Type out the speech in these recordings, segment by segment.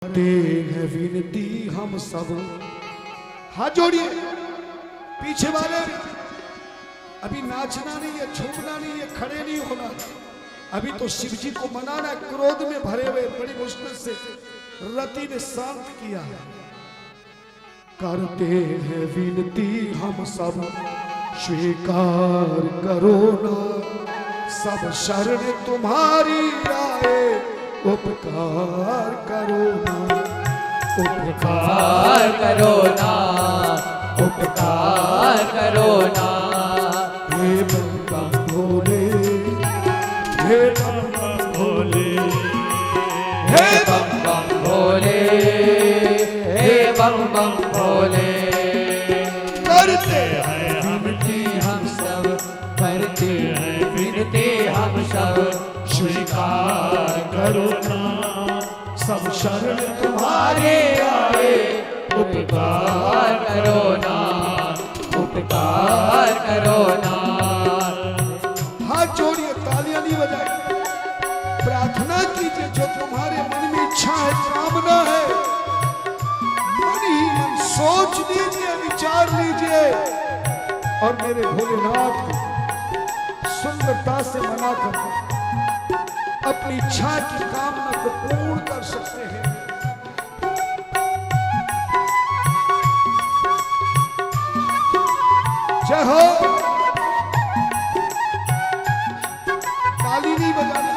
करते हैं विनती हम सब। हाथ जोड़िए पीछे वाले। अभी नाचना नहीं है, झूमना नहीं है, खड़े नहीं होना। अभी तो शिव जी को मनाना। क्रोध में भरे हुए बड़ी मुश्किल से रति ने शांत किया। करते हैं विनती हम सब, स्वीकार करो ना। सब शरण तुम्हारी आए, उपकार करो ना। उपकार करो ना, उपकार करो ना। हे बम बम भोले, हे बम बम भोले, हे बम बम भोले, हे बम बम भोले। करते हैं विनती हम सब, करते हैं विनती हम सब। स्वीकार करो ना। सब शरण तुम्हारे आए, उपकार करो ना, उपकार करो ना। हाथ जोड़िए, तालियां नहीं बजाए। प्रार्थना कीजिए जो तुम्हारे मन में इच्छा है, कामना है। मन ही मन सोच लीजिए, विचार लीजिए और मेरे भोलेनाथ को सुंदरता से मनाकर अपनी इच्छा की कामना को पूर्ण कर सकते हैं। जय हो। ताली नहीं बजाना।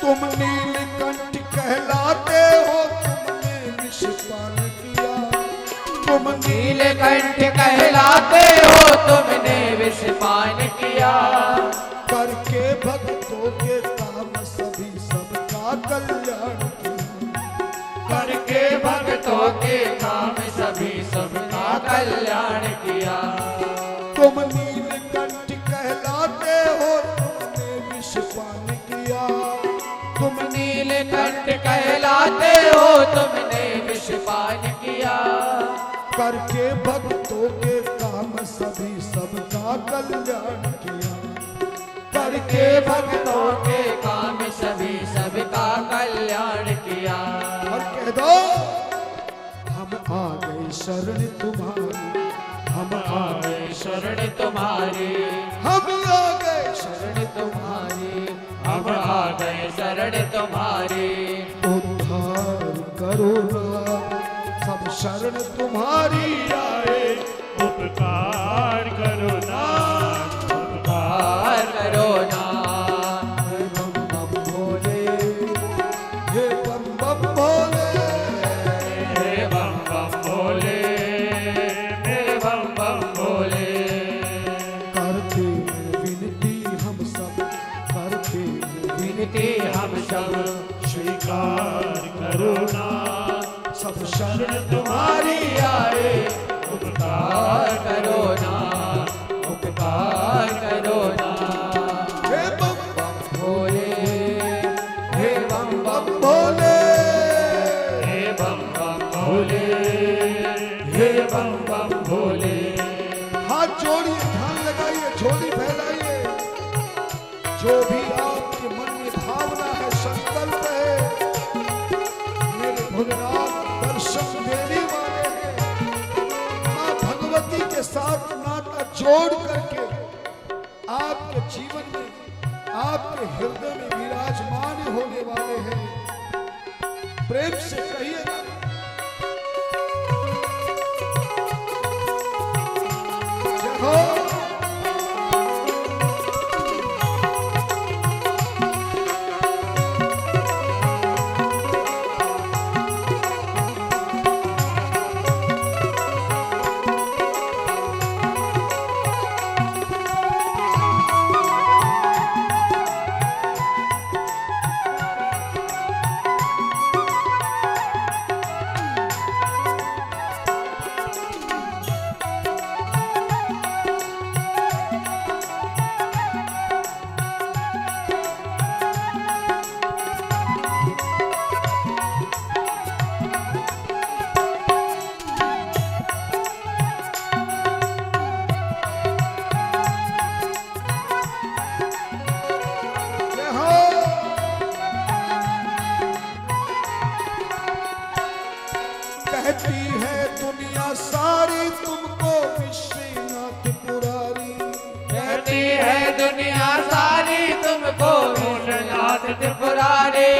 तुम नीलकंठ कहलाते हो, तुमने विषपान किया। तुम नीलकंठ कहलाते हो, तुमने विषपान किया। करके भक्तों के काम सभी सबका कल्याण किया। करके भक्तों के काम सभी सबका कल्याण किया। तुम नीलकंठ कहलाते हो, तुमने विषपान किया। तुम नीलकंठ कहलाते हो, तुमने विषपान किया। करके भक्तों के काम सभी सबका कल्याण किया। करके भक्तों के काम सभी सबका कल्याण किया। और कह दो, हम आ गए शरण तुम्हारी, हम आ गए शरण तुम्हारी, हम आ गए शरण तुम्हारी, हम आ गए शरण तुम्हारी। उद्धार करो ना। सब शरण तुम्हारी आए, उपकार करो ना, उपकार करो ना। हे बम बम भोले, हे बम बम भोले। हे बम बम भोले, हे बम बम भोले। करते हैं विनती हम सब, करते हैं विनती हम सब, स्वीकार करो ना। सब शरण तुम्हारी आए, उपकार करो ना, उपकार करो ना। हे बम बम भोले, हे बम बम भोले, हे बम बम भोले, हे बम बम भोले। हाथ जोड़िए, ध्यान लगाइए, झोली फैलाइए। जो भी आपके मन में भावना है, संकल्प है, मेरे भोलेनाथ दर्शन देने वाले हैं। मां भगवती के साथ नाता जोड़ करके आपके जीवन में, आपके हृदय में विराजमान होने वाले हैं। प्रेम से कहिएगा, जय हो। कहती है दुनिया सारी तुमको विश्वनाथ पुरारी। कहती है दुनिया सारी तुमको विश्वनाथ त्रिपुरारी।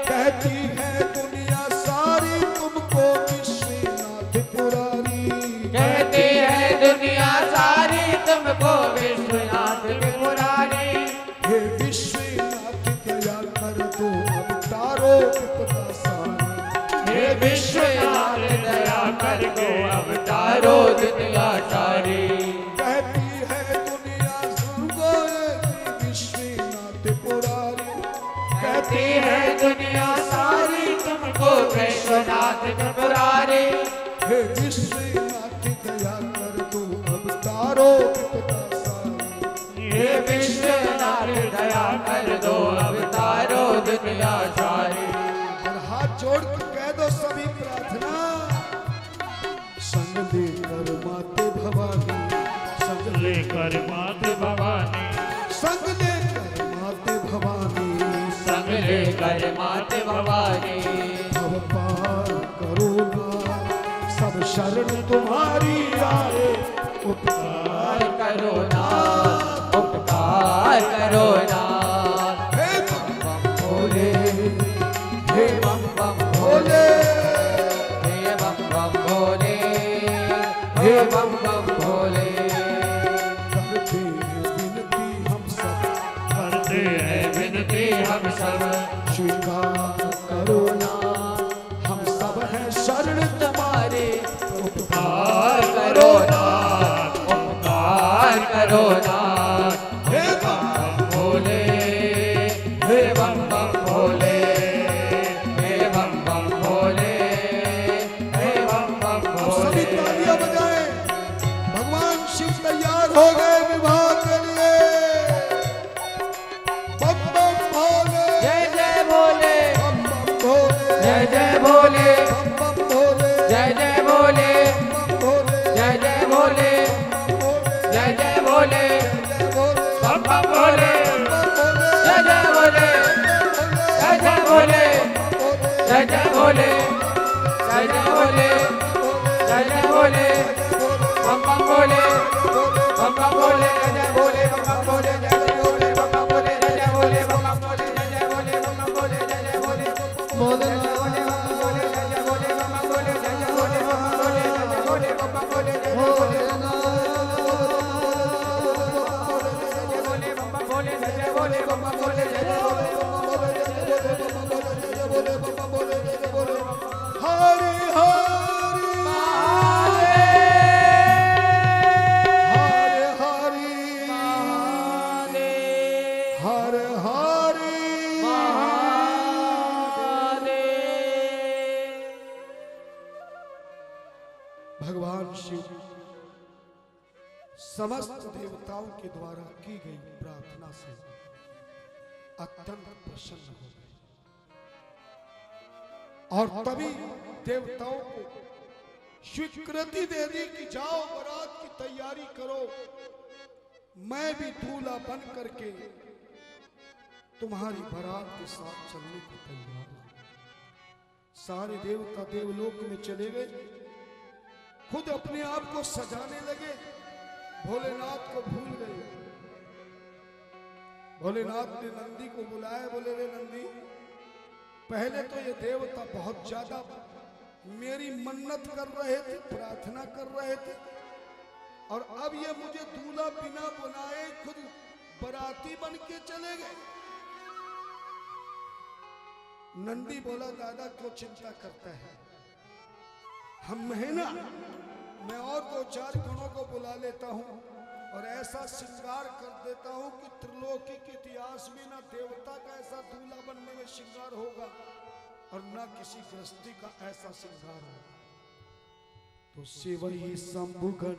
कहती है दुनिया सारी तुमको विश्वनाथ पुरारी। कहती है दुनिया सारी तुमको विश्वनाथ त्रिपुरारी। हे विश्वनाथ दया कर दो अवतारो विपदा सारी। हे विश्वनाथ दया कर दो अवतारो दुनिया सारी। कहती है दुनिया सुनो विश्वनाथ पुरारी। कहती है दुनिया सारी तुमको विश्वनाथ त्रिपुरारी। हे विश्वनाथ दया कर दो अवतारो विपदा सारी। हे विश्वनाथ दया कर दो अवतारो दुनिया सारी। और हाथ जोड़ के कह दो सभी प्रार्थना। संग लेकर माते भवानी। संग लेकर मात भवानी। संग लेकर माते भवानी। संग लेकर माते भवानी। भव पार करो ना सब शरण तुम्हारी आए। उपकार करो ना उपकार करो ना। हे बम बम भोले हे बम बम भोले। हे बम बम भोले हे बम बम भोले। करते हैं विनती हम सब। करते हैं विनती हम सब स्वीकार करो ना हम सब हैं शरण तुम्हारे। उपकार करो ना उपकार करो ना। हे बम भोले हे बम बम भोले हे बम बम भोले हे बम बम सभी भोले। तालियां बजाएं। भगवान शिव तैयार हो गए विवाह के लिए। बम बम भोले जय जय भोले बम बम भोले जय जय भोले बम बम भोले जय जय भोले बम भोले जय जय भोले जय जय भोले बम बम भोले जय जय भोले जय जय भोले जय जय भोले जय जय भोले जय जय भोले बम बम भोले बम बम भोले जय जय भोले बम बम भोले जय जय भोले बम बम भोले जय जय भोले बम बम भोले जय जय भोले बम बम भोले जय जय भोले भोले हरि हरि हरे हरि हर हरि भगवान शिव समस्त देवताओं के द्वारा की गई प्रार्थना से अत्यंत प्रसन्न हो गए और तभी देवताओं को स्वीकृति दे दी कि जाओ बारात की तैयारी करो। मैं भी दूल्हा बन करके तुम्हारी बारात के साथ चलने को तैयार हूं। सारे देवता देवलोक में चले गए, खुद अपने आप को सजाने लगे, भोलेनाथ को भूल गए। भोलेनाथ ने नंदी को बुलाया, बोले रे नंदी, पहले तो ये देवता बहुत ज्यादा मेरी मन्नत कर रहे थे, प्रार्थना कर रहे थे, और अब ये मुझे दूल्हा बिना बुलाए खुद बराती बन के चले गए। नंदी बोला, दादा क्यों चिंता करता है, हम है ना, मैं और दो चार गुणों को बुला लेता हूं और ऐसा श्रृंगार कर देता हूं कि त्रिलोकी के इतिहास में ना देवता का ऐसा दूल्हा बनने में श्रृंगार होगा और ना किसी गृहस्थी का ऐसा श्रृंगार होगा। तो शिव ही शंभुगण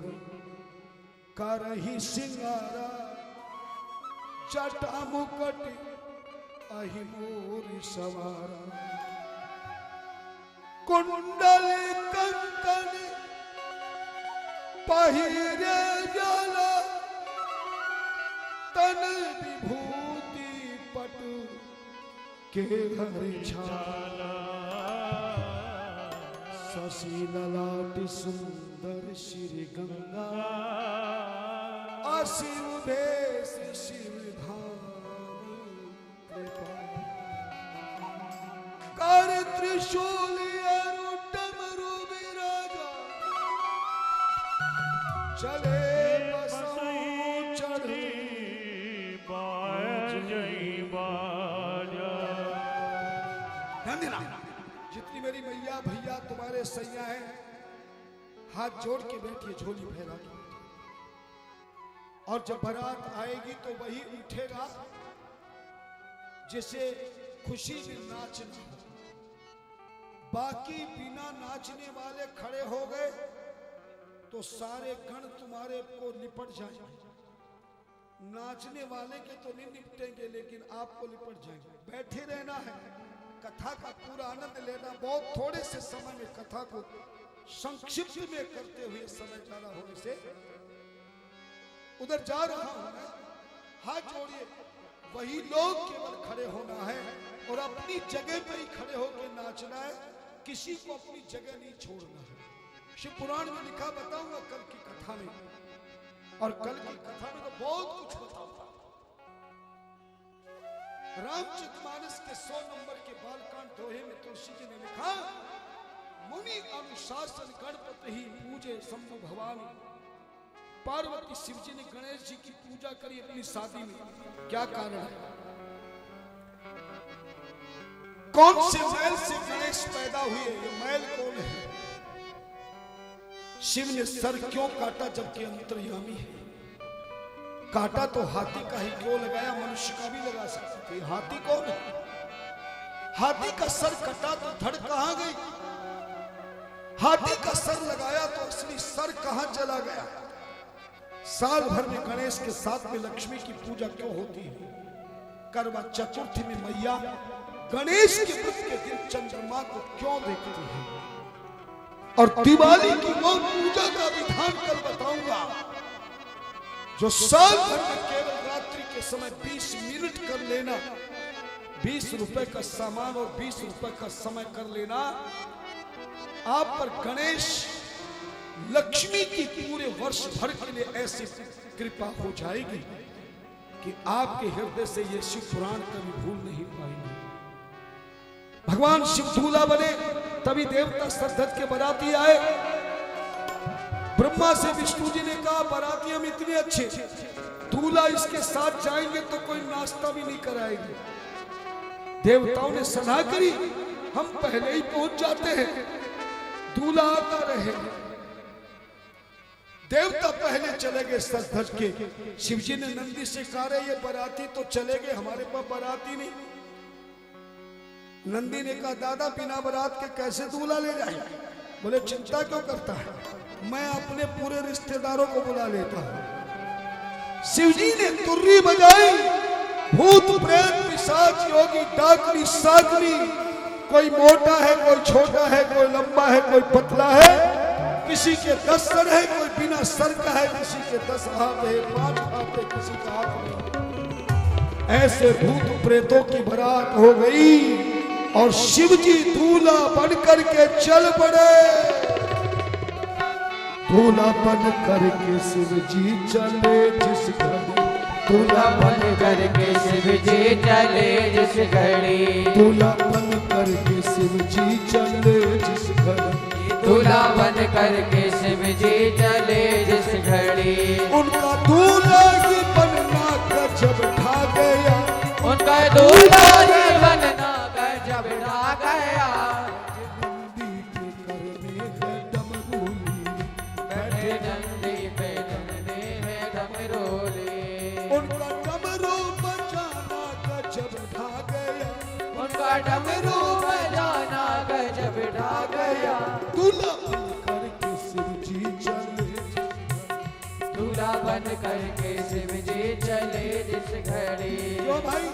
करहि श्रृंगारा, जटा मुकुट अहि मोर सवारा, कुंडल कंकन पहिरे जाला, तन विभूति पटु के हरि छाला। शशि ललाट सुंदर श्री गंगा शिव भेष शिव धाम कृपा कर त्रिशूल अरु डमरू विराजा चले बसु चढ़ी जितनी मेरी मैया भैया तुम्हारे सैया हैं, हाथ जोड़ के बैठिए, झोली फैला के। और जब बारात आएगी तो वही उठेगा जिसे खुशी में नाचना हो। बाकी बिना नाचने वाले खड़े हो गए तो सारे गण तुम्हारे को लिपट जाएंगे। नाचने वाले के तो नहीं निपटेंगे, लेकिन आपको लिपट जाएंगे। बैठे रहना है, कथा का पूरा आनंद लेना। बहुत थोड़े से समय में कथा को संक्षिप्त में करते हुए समय ज्यादा होने से उधर जा रहा हूं मैं। हाथ जोड़िए, वही लोग केवल खड़े होना है और अपनी जगह पे ही खड़े होकर नाचना है। किसी को अपनी जगह नहीं छोड़ना है। शिव पुराण में लिखा, बताऊंगा कल की कथा में, और कल की कथा में तो बहुत कुछ बताऊंगा। रामचरितमानस के 100 नंबर के बालकांड दोहे में तुलसी जी ने लिखा, मुनि अनुशासन गणपति ही पूजे शंभु भवानी। पार्वती शिव जी ने गणेश जी की पूजा करी अपनी शादी में। क्या कारण है? कौन से मैल से गणेश पैदा हुए? ये मैल कौन है? शिव ने सर क्यों काटा जबकि अंतर्यामी है? काटा तो हाथी का ही क्यों लगाया? मनुष्य का भी लगा सकते थे। हाथी कौन है? हाथी का सर कटा तो धड़ कहां गई? हाथी का सर लगाया तो असली सर कहां चला गया? साल भर में गणेश के साथ में लक्ष्मी की पूजा क्यों होती है? करवा चतुर्थी में मैया गणेश के व्रत के दिन चंद्रमा को क्यों देखती है? और दिवाली की वो पूजा का विधान कल बताऊंगा, जो साल भर में केवल रात्रि के समय 20 मिनट कर लेना, 20 रुपए का सामान और 20 रुपए का समय कर लेना, आप पर गणेश लक्ष्मी की पूरे वर्ष भर के लिए ऐसी कृपा हो जाएगी कि आपके हृदय से ये शिव पुराण कभी भूल नहीं पाएंगे। भगवान शिव दूल्हा बने, तभी देवता श्रद्धत के बाराती आए। ब्रह्मा से विष्णु जी ने कहा, बाराती हम इतने अच्छे, दूल्हा इसके साथ जाएंगे तो कोई नाश्ता भी नहीं कराएंगे। देवताओं ने सलाह करी, हम पहले ही पहुंच जाते हैं, दूल्हा आता रहे। देवता पहले चले गए सज धज के। शिवजी ने नंदी से कहा, ये बाराती तो चले गए, हमारे पास बाराती नहीं। नंदी ने कहा, दादा बिना बारात के कैसे दूल्हा ले जाए? बोले चिंता क्यों करता है, मैं अपने पूरे रिश्तेदारों को बुला लेता हूं। शिवजी ने तुर्री बजाई, भूत प्रेत पिशाच योगी डाकनी साकनी, कोई मोटा है, कोई छोटा है, कोई लंबा है, कोई पतला है, किसी के 10 सर है, कोई बिना सर का है, किसी के 10 हाथ है, 5 हाथ है, किसी का हाथ नहीं। ऐसे भूत प्रेतों की बारात हो गई और शिवजी दूल्हा बन करके चल पड़े। दूल्हा बन करके शिवजी चले जिस घड़ी, दूल्हा बन करके शिवजी चले जिस घड़ी, दूल्हा बन करके शिवजी चले जिस घड़ी, दूल्हा बन करके शिवजी चले जिस घड़ी। उनका दूल्हा ही बनना गजब ढा गया, उनका दूल्हा ही बनना गजब ढा गया। नंदी के करने है डमरूली, बैठे नंदी पे डमने है डमरोली, उनका डमरू बजाना गजब ढा गया, उनका डमरू बजाना गजब ढा गया। दूल्हा बन करके शिवजी चले, दूल्हा बन करके शिवजी चले जिस घड़ी। क्यों भाई,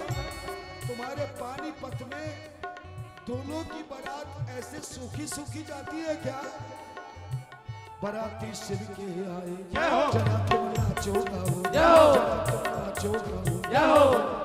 तुम्हारे पानीपत में दोनों की बारात ऐसे सूखी सूखी जाती है क्या? बाराती शिव के आए, जरा तुम नाचो गाओ, जरा तुम नाचो गाओ, जरा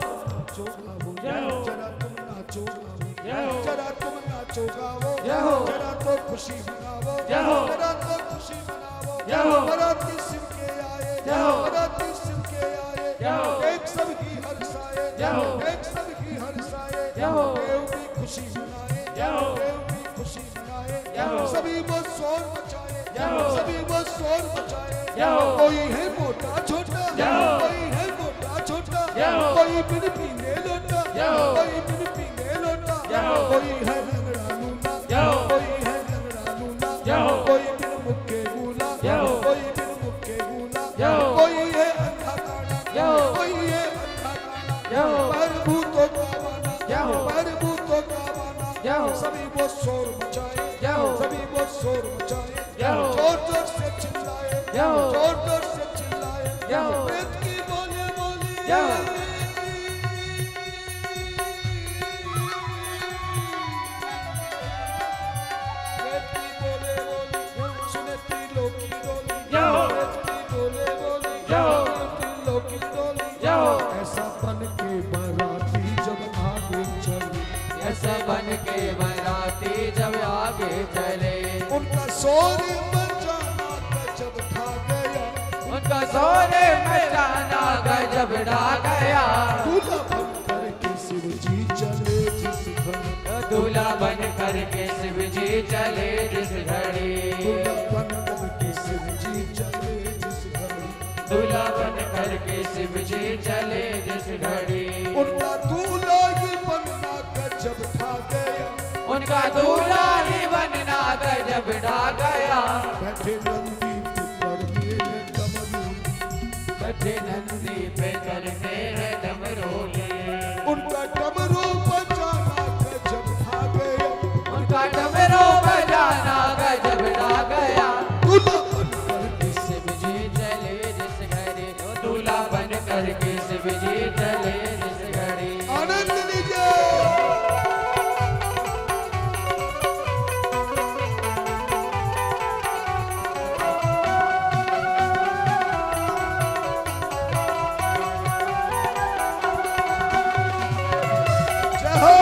तुम नाचो गाओ, जरा तुम नाचो गाओ, जरा तुम नाचो नाचो गाओ जय हो। जरा तो खुशी मनाओ जय हो। जरा तो खुशी मनाओ जय हो। बराती शिव के आए जय हो। बराती शिव के आए जय हो। एक सब की हर्षाए जय हो। एक सब की हर्षाए जय हो। देव भी खुशी मनाए जय हो। देव भी खुशी मनाए जय हो। सभी वो शोर मचाए जय हो। सभी वो शोर मचाए जय हो। कोई है मोटा छोटा जय हो। कोई है मोटा छोटा जय हो। कोई बिन पीने लोटा जय हो। कोई बिन पीने लोटा जय हो। कोई है लंगड़ा लूना जय हो। कोई है लंगड़ा लूना जय हो। कोई बिन मुक्के गूला जय हो। कोई बिन मुक्के गूला जय हो। कोई है अंधा काना जय हो। कोई है अंधा काना जय हो। प्रभु तो गावाना जय हो। प्रभु तो गावाना जय हो। सभी वो शोर मचाए जय हो। सभी वो शोर मचाए जय हो। जोर जोर से चिल्लाए जय हो। जोर जोर से चिल्लाए जय हो। प्रेत की बोले बोली जय हो। प्रेत की बोले बोली सुने त्रिलोकी डोली जय हो। प्रेत की बोले बोली जय हो। त्रिलोकी डोली जय हो। ऐसा बन के बराती जब आगे चली ऐसे बन के बराती जब आगे चले उनका शोर मचाना गजब खा गया उनका सोने मचाना गजब ढा गया दूल्हा बन करके शिव जी चले जिस घर दूल्हा बन करके शिव जी चले जिस घड़ी दूल्हा बन करके शिव जी चले जिस घर दूल्हा बन करके शिव जी चले जिस घड़ी उनका दूल्हा ही बनना गजब खा गया उनका दूल्हा ही बनना गजब ढा गया बैठे नंदी पर मेरे डमरू बैठे नंदी पे करते हैं डमरोले उनका डमरू बजाना गजब खा गया उनका डमरू बजाना गजब ढा गया दूल्हा बन करके शिव जी चले जिस घड़ी दूल्हा बन करके शिव जी चले जिस घड़ी आनंद लीजिए जय हो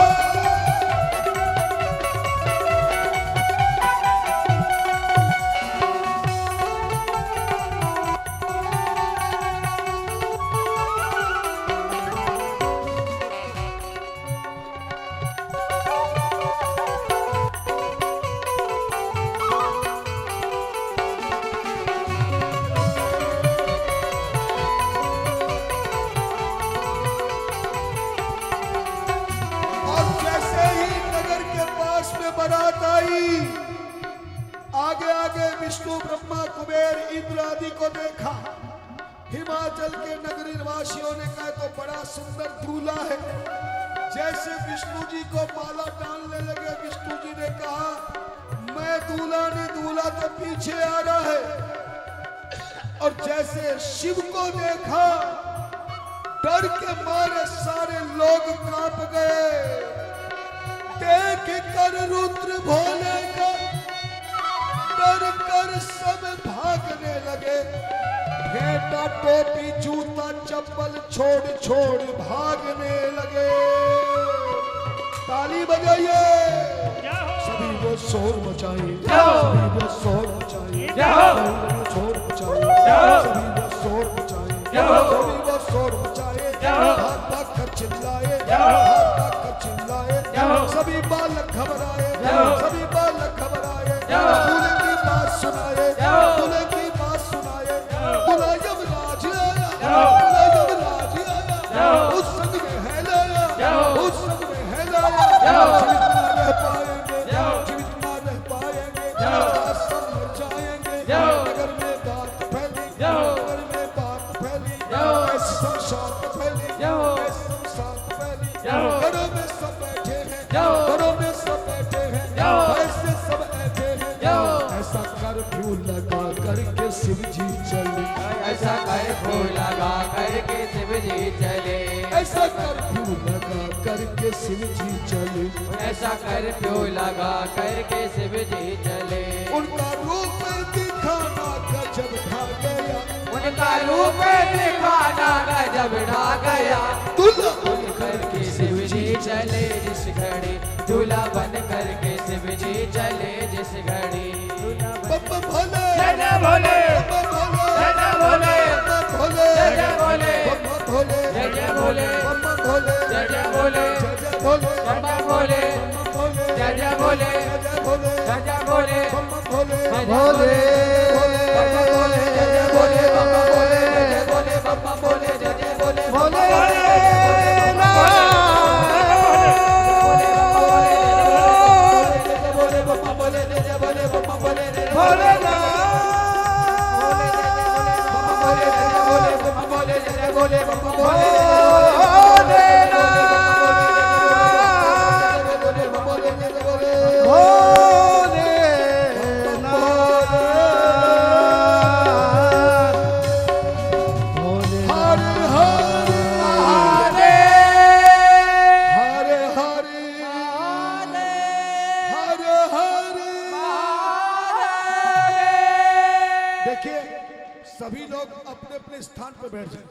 और जैसे ही नगर के पास में बारात आई आगे आगे विष्णु ब्रह्मा कुबेर इंद्र आदि को देखा हिमाचल के नगरी निवासियों ने कहा तो बड़ा सुंदर दूल्हा है जैसे विष्णु जी को माला डालने लगे विष्णु जी ने कहा मैं दूल्हा नहीं दूल्हा तो पीछे आ रहा है और जैसे शिव को देखा डर के मारे सारे लोग कांप गए देख कर रुद्र भोले का डर कर सब भागने लगे फेंटा टोपी जूता चप्पल छोड़ छोड़ भागने लगे ताली बजाइए सभी वो शोर मचाए सभी वो शोर मचाए सभी वो शोर मचाए सभी वो शोर मचाए सभी वो शोर मचाए हाथ पाक कर चिल्लाए हाथ पाक कर चिल्लाए सभी बालक घबराए सभी बालक घबराए दूल्हे की बात सुनाए दूल्हे की बात सुनाए दूल्हा यमराज आया दूल्हा यमराज आया उस संग में है लाया उस संग में है लाया जीवित ना रह पाएंगे जीवित ना रह पाएंगे सब मर जाएंगे नगर में बात फैली नगर में बात फैली ऐसी शमशान फैली ऐसी शमशान फैली घरों में सब बैठे हैं घरों में सब बैठे हैं ऐसे सब बैठे हैं ऐसा कर्फ्यू लगा करके शिव जी चले ऐसा कर्फ्यू लगा करके शिव जी चले ऐसा कर्फ्यू लगा करके शिव जी चले ऐसा कर्फ्यू लगा करके शिव जी चले उनका रूप दिखाना गजब ढा गया उनका रूप दिखाना गजब ढा गया दूल्हा करके शिव जी चले जिस घड़ी, दूल्हा बन करके शिव जी चले जिस घड़ी। बप्पा भोले, जय जय भोले, बप्पा जय भोले, जय भोले, बप्पा भोले, जय जय भोले, बप्पा भोले, जय जय भोले, जय भोले, बप्पा भोले, जय जय भोले, जय जय भोले, जय जय भोले, जय जय भोले, बप्पा भोले, बप्पा भोले, जय जय भोले, बप्पा भोले, जय जय भोले, बप्पा भोले, जय जय भोले, भोले सभी लोग अपने अपने स्थान पर बैठ जाए।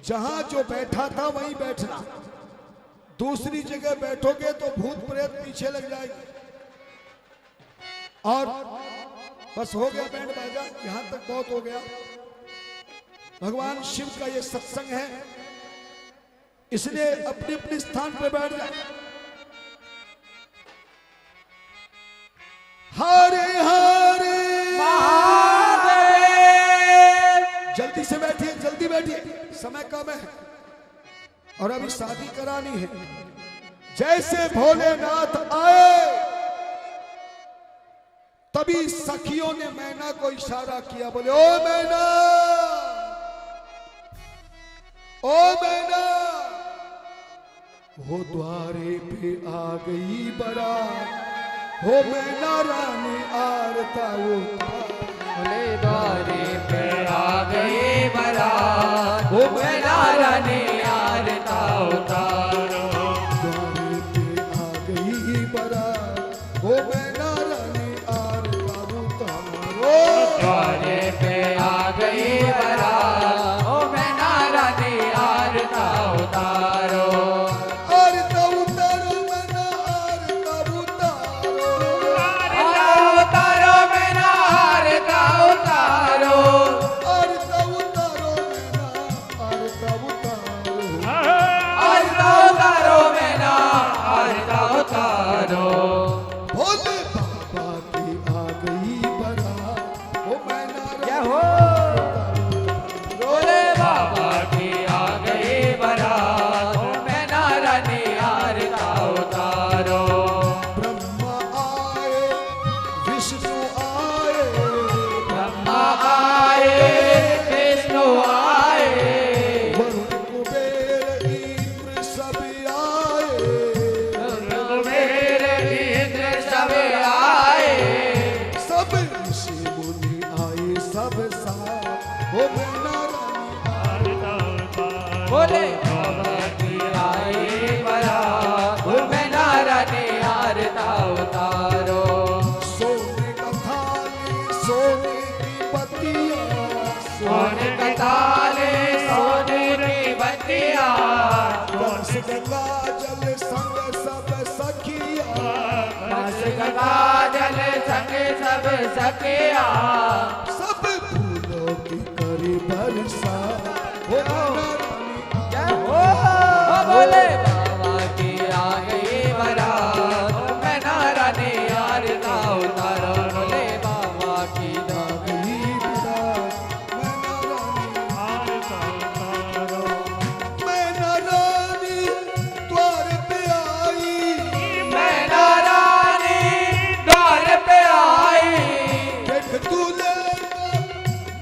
जहां जो बैठा था वहीं बैठना, दूसरी जगह बैठोगे तो भूत प्रेत पीछे लग जाएगी। और बस हो गया बैंड बाजा, यहां तक बहुत हो गया। भगवान शिव का ये सत्संग है, इसलिए अपने अपने स्थान पर बैठ जाए। हरे हरे जल्दी से बैठिए, जल्दी बैठिए, समय कम है और अभी शादी करानी है। जैसे भोलेनाथ आए तभी सखियों ने मैना को इशारा किया, बोले ओ मैना, ओ मैना। वो द्वारे पे आ गई बारात, हो मैना रानी आरता भोले द्वारे पे आ गए बारात, वो मैना रानी आरता उतारो। द्वारे पे आ गई बारात, हो मैना रानी आरता उतारो। द्वारे पे आ गई बारात, वो मैना रानी आरता उतारो। आरता उतारो मैना आरता उतारो, उतारो मैना आरता उतारो। आरता उतारो मैना आरता उतारो। आरता उतारो मैना आरता उतारो। भोले बाबा की आ गई बारात, हो मैना क्या रानी हो? भोले बाबा की आ गई बारात, ओ मैना रानी आरता उतारो। ब्रह्मा आए, विष्णु आए, ब्रह्मा आए, विष्णु आए, वरुण कुबेर इंद्र सब आए। कुबेर इंद्र सब आए। सब ऋषि मुनि आए सब साथ, हो मैना रानी भोले बाबा की आई बारात, ओ मैना रानी आरता उतारो। सोने का थाली सोने की बत्तियां, सोने का थाली सोने की बत्तियां, बस गंगा जल संग सब सखिया। बस गंगा जल संग सब सखिया। सब फूलों की करी बरसा, हो मैना रानी जय हो भोले बाबा की आ गई बारात, ओ मैना रानी आरता उतारो। भोले बाबा की आ गई बारात, मैना रानी द्वार पे आई। मैना रानी द्वार पे आई। देख दूल्हे को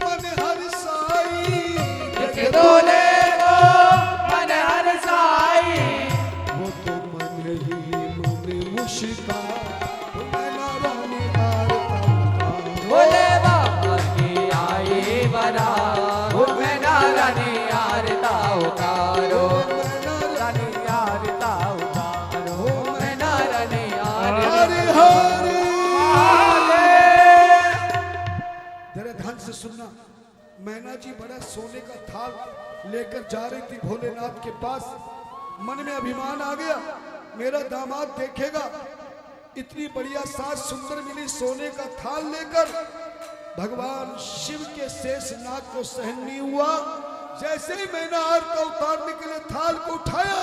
मन हर्षाई, देख दूल्हे को मन हर्षाई। वो तो मन ही मन मुस्का, मैना रानी आरता उतारो। भोले बाबा की आई बारात, ओ मैना रानी आरता उतारो। रानी आरता उतारो, मैना रानी आरता। हरे हरे जरा ध्यान से सुनना। मैना जी बड़ा सोने का थाल लेकर जा रही थी भोलेनाथ के पास। मन में अभिमान आ गया, मेरा दामाद देखेगा इतनी बढ़िया सास सुंदर मिली सोने का थाल लेकर। भगवान शिव के शेष नाग को सहन नहीं हुआ, जैसे ही मैंने आर का उतारने के लिए थाल को उठाया,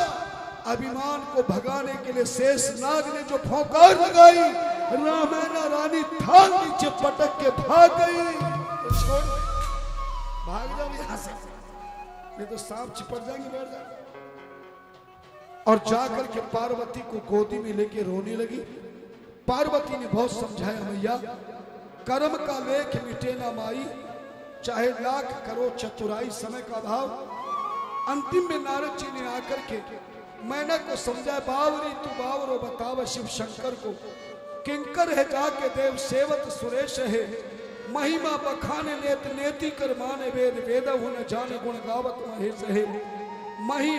अभिमान को भगाने के लिए शेष नाग ने जो फौकार लगाई, रामैना रानी थाल नीचे पटक के भाग गई। तो छोड़ भाग जाओ यहां से, नहीं तो सांप चिपट जाएंगे, बैठ जाएंगे। और जाकर के पार्वती को गोदी में लेके रोने लगी। पार्वती ने बहुत समझाया, मैया कर्म का लेख मिटे ना माई, चाहे लाख करो चतुराई, समय का भाव। अंतिम में नारद जी ने आकर के मैना को समझाया, बावरी तू बावरो बताव शिव शंकर को, किंकर है जाके देव सेवत सुरेश है, महिमा बखाने नेत नेति कर माने वेद, वेद न जाने गुण गावत महेश है, मही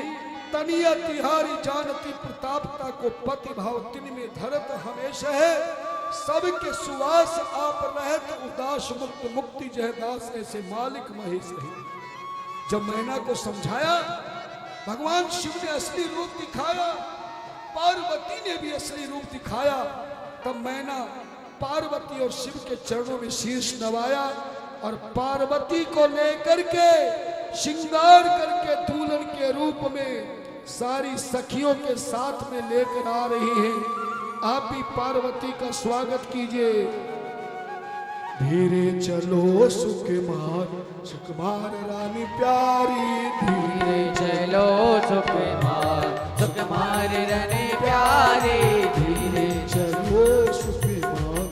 तनिया तिहारी जानती प्रतापता को, पति भाव तिन में धरत हमेशा है, सबके सुवास आप रहत उदास मुक्त, मुक्ति जय दास ऐसे मालिक महेश है। जब मैना को समझाया, भगवान शिव ने असली रूप दिखाया, पार्वती ने भी असली रूप दिखाया। तब मैना पार्वती और शिव के चरणों में शीर्ष नवाया और पार्वती को लेकर के श्रृंगार करके दुल्हन के रूप में सारी सखियों के साथ में लेकर आ रही हैं। आप भी पार्वती का स्वागत कीजिए। धीरे चलो सुकुमार, सुकुमार रानी प्यारी, धीरे चलो सुकुमार, सुकुमार रानी प्यारी, धीरे चलो सुकुमार,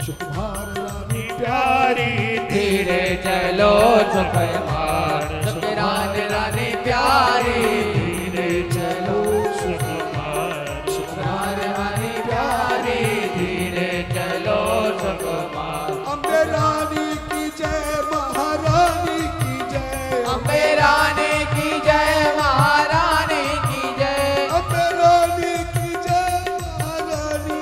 सुकुमार रानी प्यारी, धीरे चलो सुकुमार, सुकुमार रानी प्यारी, धीरे चलो सुकुमार, सुकुमार रानी प्यारी, धीरे चलो सुकुमार। अम्बे रानी की जय, महारानी की जय, अम्बे रानी की जय, महारानी की जय, अम्बे रानी की जय, महारानी,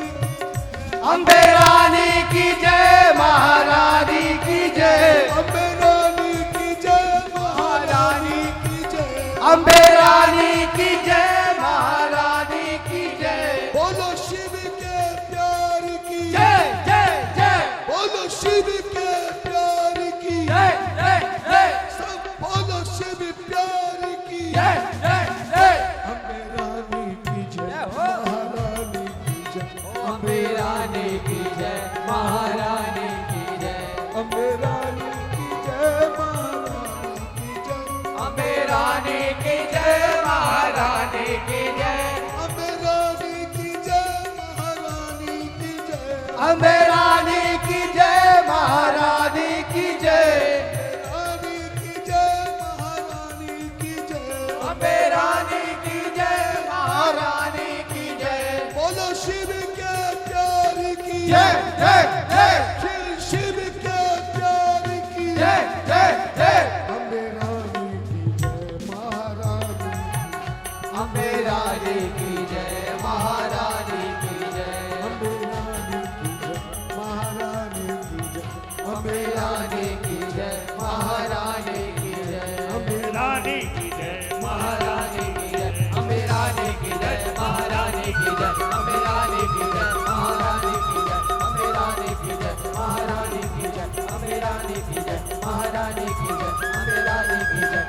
अम्बे रानी की जय, महारानी की जय, अम्बे रानी की जय, महारानी की जय, अम्बे रानी की जय, महारानी की जय। बोलो शिव के प्यार की जय जय जय, बोलो शिव के प्यार की जय जय जय, सब बोलो शिव प्यार की जय जय जय। अम्बे रानी की जय, महारानी की जय, अम्बे रानी की जय, महारानी की जय, अम्बे रानी की जय, महारानी की जय, अम्बे रानी की जय, महारानी की जय, अम्बे रानी की जय, महारानी की जय, अम्बे रानी की जय, महारानी की जय, रानी की जय, महारानी की जय, अम्बे रानी की जय, महारानी की जय। बोलो शिव के प्यार की जय जय जय, शिव के प्यार की जय जय जय, अम्बे रानी की जय, महारानी, अम्बे रानी की जय, महारानी की जय, अम्बे रानी की जय, महारानी की जय, अम्बे रानी की जय, महारानी की जय, अम्बे रानी की जय, महारानी की जय, अम्बे रानी की जय, महारानी की जय, अम्बे रानी की जय, महारानी की जय, अम्बे रानी की जय, महारानी की जय, अम्बे रानी की जय, महारानी की जय, अम्बे रानी की जय, महारानी की जय, अम्बे रानी की जय,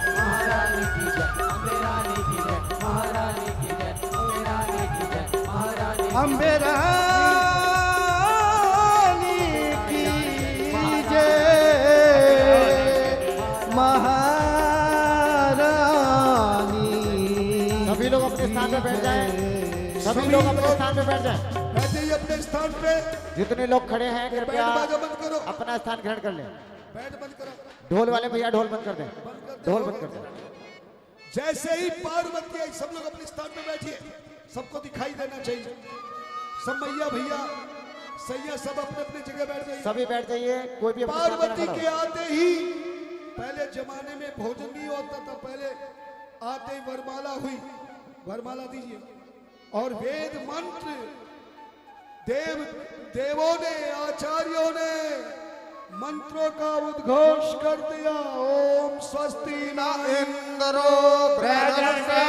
महारानी की जय, अम्बे रानी की जय, महारानी अम्बे रानी की जय, महारानी। सभी लोग अपने स्थान पे बैठ जाएं, सभी लोग अपने स्थान पे बैठ जाएं। बैठ जाइए अपने स्थान पे। जितने लोग खड़े हैं बैंड कृपया बाजा बंद करो, अपना स्थान ग्रहण कर लें। बैंड बंद करो, ढोल वाले भैया ढोल बंद कर दें, ढोल बंद कर दें। जैसे ही पार्वती आई, सब लोग अपने स्थान पे बैठिए, सबको दिखाई देना चाहिए। सब मैया भैया सैया सब अपने अपने जगह बैठ जाइए। सभी बैठ जाइए, कोई भी अपने स्थान पे पार्वती ना के खड़ा हो। आते ही, पहले जमाने में भोजन नहीं होता था, पहले आते ही वरमाला हुई, वरमाला दीजिए। और वेद मंत्र देवों ने, आचार्यों ने मंत्रों का उद्घोष कर दिया। ओम स्वस्ति न इंद्रो बृहस्पति